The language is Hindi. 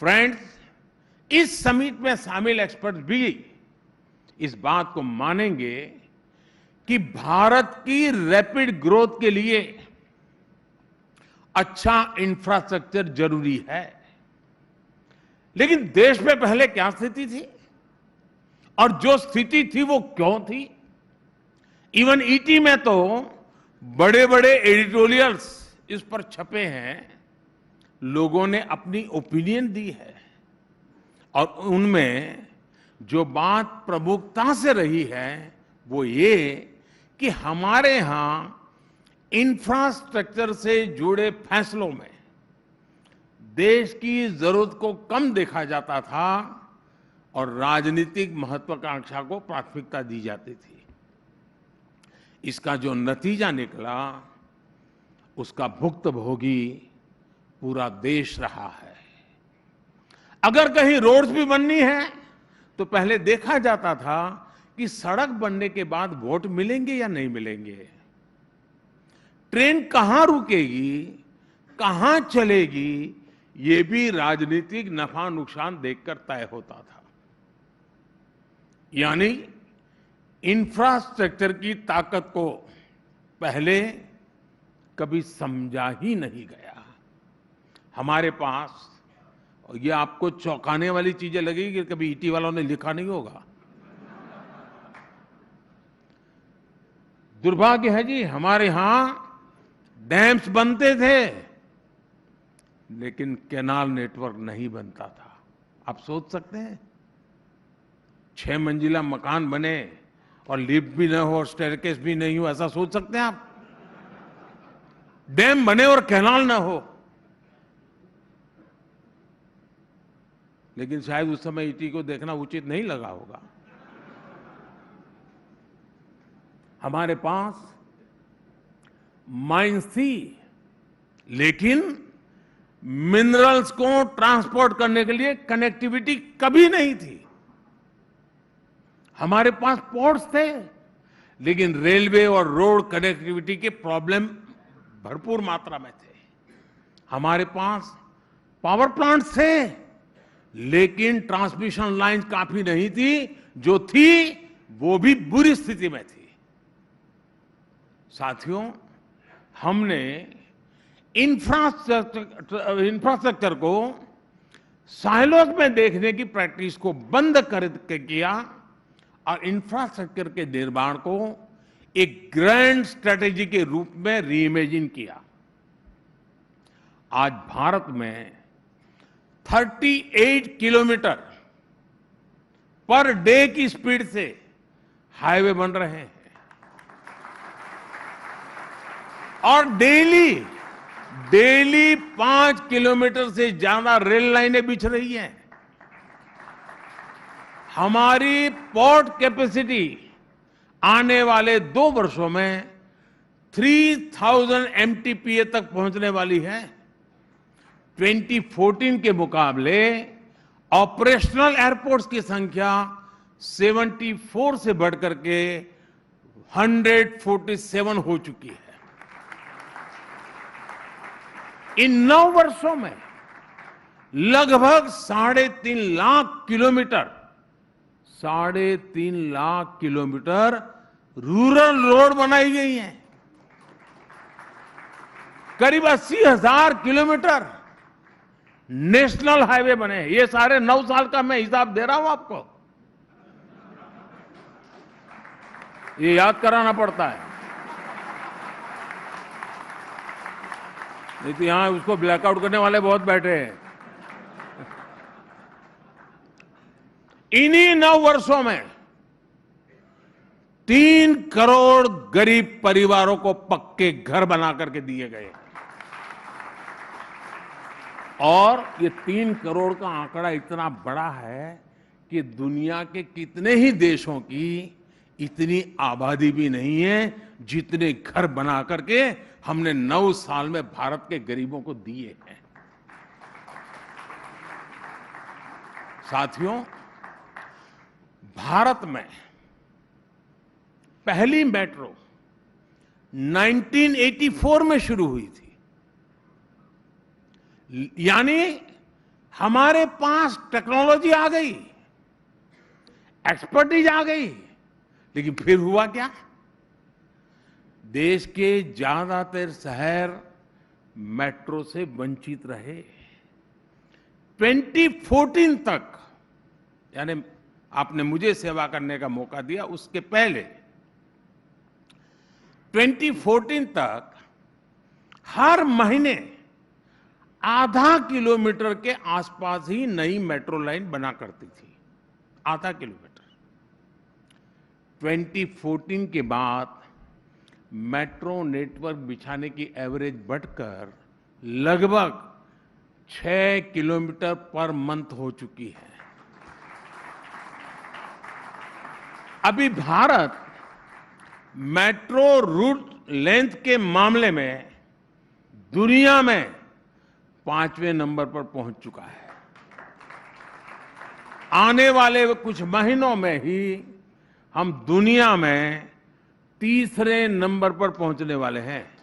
फ्रेंड्स, इस समिट में शामिल एक्सपर्ट्स भी इस बात को मानेंगे कि भारत की रैपिड ग्रोथ के लिए अच्छा इंफ्रास्ट्रक्चर जरूरी है। लेकिन देश में पहले क्या स्थिति थी और जो स्थिति थी वो क्यों थी? इवन ईटी में तो बड़े बड़े एडिटोरियल्स इस पर छपे हैं, लोगों ने अपनी ओपिनियन दी है और उनमें जो बात प्रमुखता से रही है वो ये कि हमारे यहां इंफ्रास्ट्रक्चर से जुड़े फैसलों में देश की जरूरत को कम देखा जाता था और राजनीतिक महत्वाकांक्षा को प्राथमिकता दी जाती थी। इसका जो नतीजा निकला उसका भुक्तभोगी पूरा देश रहा है। अगर कहीं रोड्स भी बननी है तो पहले देखा जाता था कि सड़क बनने के बाद वोट मिलेंगे या नहीं मिलेंगे, ट्रेन कहां रुकेगी, कहां चलेगी, ये भी राजनीतिक नफा नुकसान देखकर तय होता था। यानी इंफ्रास्ट्रक्चर की ताकत को पहले कभी समझा ही नहीं गया। हमारे पास, और ये आपको चौंकाने वाली चीजें लगेगी कि कभी ईटी वालों ने लिखा नहीं होगा, दुर्भाग्य है जी, हमारे यहां डैम्स बनते थे लेकिन कैनाल नेटवर्क नहीं बनता था। आप सोच सकते हैं 6 मंजिला मकान बने और लिफ्ट भी न हो और स्टेयरकेस भी नहीं हो, ऐसा सोच सकते हैं आप? डैम बने और कैनाल ना हो। लेकिन शायद उस समय ईटी को देखना उचित नहीं लगा होगा। हमारे पास माइंस थी लेकिन मिनरल्स को ट्रांसपोर्ट करने के लिए कनेक्टिविटी कभी नहीं थी। हमारे पास पोर्ट्स थे लेकिन रेलवे और रोड कनेक्टिविटी के प्रॉब्लम भरपूर मात्रा में थे। हमारे पास पावर प्लांट्स थे लेकिन ट्रांसमिशन लाइन काफी नहीं थी, जो थी वो भी बुरी स्थिति में थी। साथियों, हमने इंफ्रास्ट्रक्चर को साइलोज में देखने की प्रैक्टिस को बंद करके किया और इंफ्रास्ट्रक्चर के निर्माण को एक ग्रैंड स्ट्रेटेजी के रूप में रीइमेजिन किया। आज भारत में 38 किलोमीटर पर डे की स्पीड से हाईवे बन रहे हैं और डेली 5 किलोमीटर से ज्यादा रेल लाइनें बिछ रही हैं। हमारी पोर्ट कैपेसिटी आने वाले 2 वर्षों में 3000 MTPA तक पहुंचने वाली है। 2014 के मुकाबले ऑपरेशनल एयरपोर्ट्स की संख्या 74 से बढ़कर के 147 हो चुकी है। इन 9 वर्षों में लगभग 3.5 लाख किलोमीटर रूरल रोड बनाई गई हैं। करीब 80,000 किलोमीटर नेशनल हाईवे बने हैं। ये सारे 9 साल का मैं हिसाब दे रहा हूं आपको, ये याद कराना पड़ता है, नहीं तो यहां उसको ब्लैकआउट करने वाले बहुत बैठे हैं। इन्हीं 9 वर्षों में 3 करोड़ गरीब परिवारों को पक्के घर बना करके दिए गए और ये 3 करोड़ का आंकड़ा इतना बड़ा है कि दुनिया के कितने ही देशों की इतनी आबादी भी नहीं है जितने घर बना करके हमने 9 साल में भारत के गरीबों को दिए हैं। साथियों, भारत में पहली मेट्रो 1984 में शुरू हुई थी। यानी हमारे पास टेक्नोलॉजी आ गई, एक्सपर्टीज आ गई, लेकिन फिर हुआ क्या? देश के ज्यादातर शहर मेट्रो से वंचित रहे। 2014 तक, यानी आपने मुझे सेवा करने का मौका दिया, उसके पहले 2014 तक हर महीने आधा किलोमीटर के आसपास ही नई मेट्रो लाइन बना करती थी, आधा किलोमीटर। 2014 के बाद मेट्रो नेटवर्क बिछाने की एवरेज बढ़कर लगभग 6 किलोमीटर पर मंथ हो चुकी है। अभी भारत मेट्रो रूट लेंथ के मामले में दुनिया में 5वें नंबर पर पहुंच चुका है। आने वाले कुछ महीनों में ही हम दुनिया में 3रे नंबर पर पहुंचने वाले हैं।